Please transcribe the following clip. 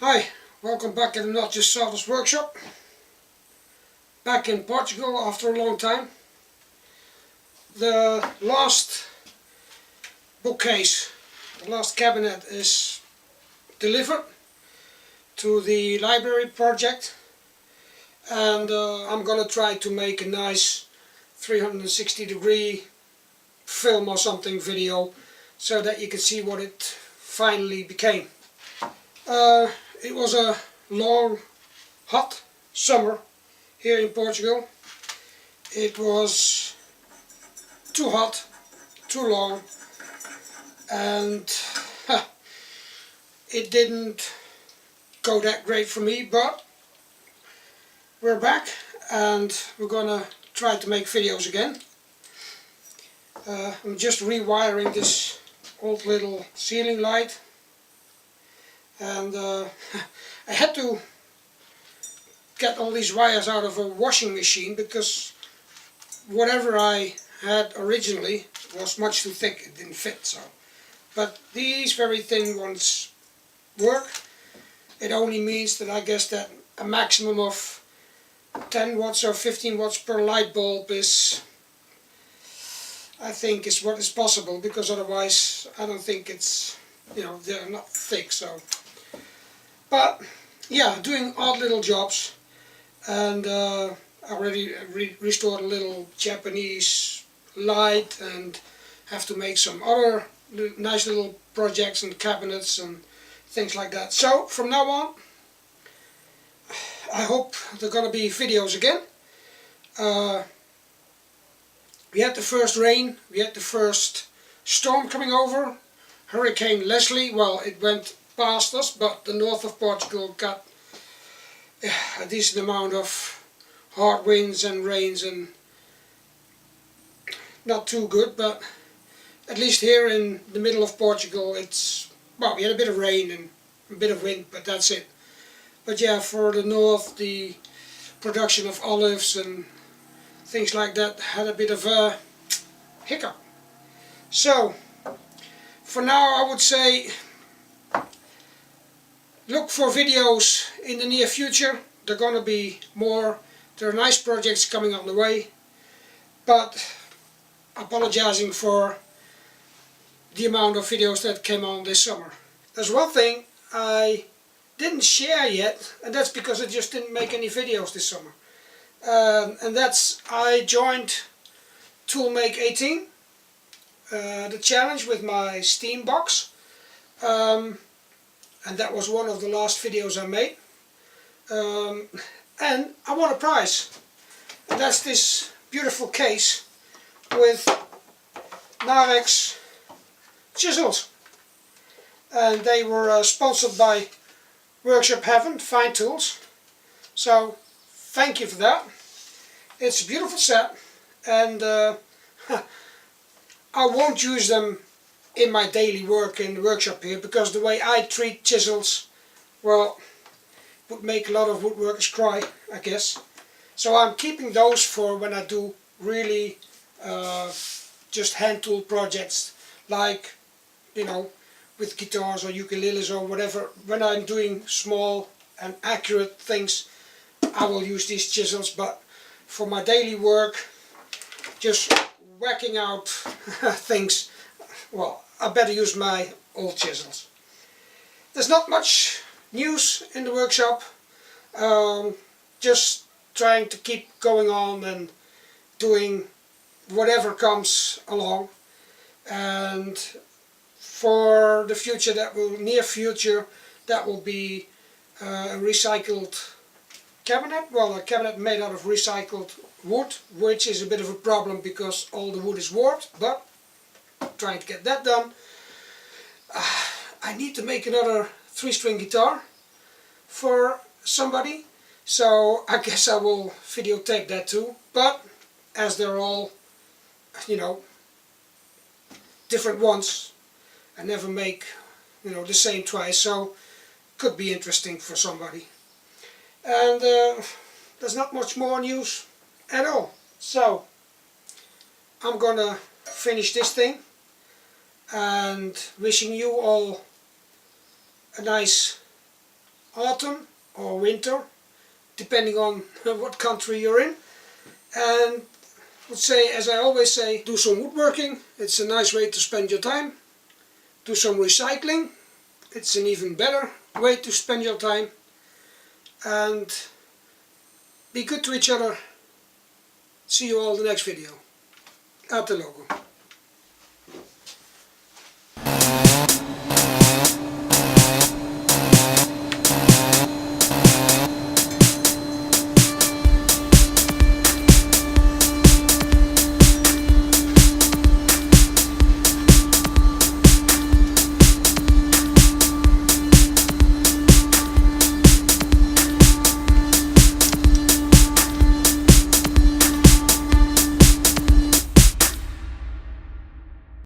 Hi, welcome back at the Not Just Sawdust workshop. Back in Portugal after a long time. The last bookcase, the last cabinet is delivered to the library project, and I'm gonna try to make a nice 360-degree film or something video so that you can see what it finally became. It was a long, hot summer here in Portugal. It was too hot, too long, and it didn't go that great for me, but we're back and we're gonna try to make videos again. I'm just rewiring this old little ceiling light, and I had to get all these wires out of a washing machine because whatever I had originally was much too thick, it didn't fit. So, but these very thin ones work. It only means that I guess that a maximum of 10 watts or 15 watts per light bulb is, I think, is what is possible, because otherwise I don't think it's, they're not thick. So, but yeah, doing odd little jobs, and I already restored a little Japanese light and have to make some other nice little projects and cabinets and things like that. So from now on I hope there are gonna be videos again. We had the first rain, we had the first storm coming over, Hurricane Leslie. Well, it went past us, but the north of Portugal got a decent amount of hard winds and rains, and not too good, but at least here in the middle of Portugal it's, well, we had a bit of rain and a bit of wind, but that's it. But yeah, for the north, the production of olives and things like that had a bit of a hiccup. So for now I would say look for videos in the near future. There are gonna be more. There are nice projects coming on the way, but apologizing for the amount of videos that came on this summer. There's one thing I didn't share yet, and that's because I just didn't make any videos this summer. And that's, I joined Toolmake 18, the challenge with my Steam box, and that was one of the last videos I made. And I won a prize, and that's this beautiful case with Narex chisels, and they were sponsored by Workshop Heaven Fine Tools, so thank you for that. It's a beautiful set, and I won't use them in my daily work in the workshop here, because the way I treat chisels, well, would make a lot of woodworkers cry, I guess. So I'm keeping those for when I do really just hand tool projects, like, with guitars or ukuleles or whatever. When I'm doing small and accurate things, I will use these chisels, but for my daily work, just whacking out things, well, I better use my old chisels. There's not much news in the workshop, just trying to keep going on and doing whatever comes along. And for the future, near future, that will be a recycled cabinet. Well, a cabinet made out of recycled wood, which is a bit of a problem because all the wood is warped, but trying to get that done. I need to make another 3-string guitar for somebody, so I guess I will videotape that too. But as they're all, different ones, I never make, the same twice, so could be interesting for somebody. And there's not much more news at all. So I'm gonna finish this thing, and wishing you all a nice autumn or winter, depending on what country you're in. And let's say, as I always say, do some woodworking. It's a nice way to spend your time. Do some recycling. It's an even better way to spend your time. And be good to each other. See you all in the next video. Out the logo.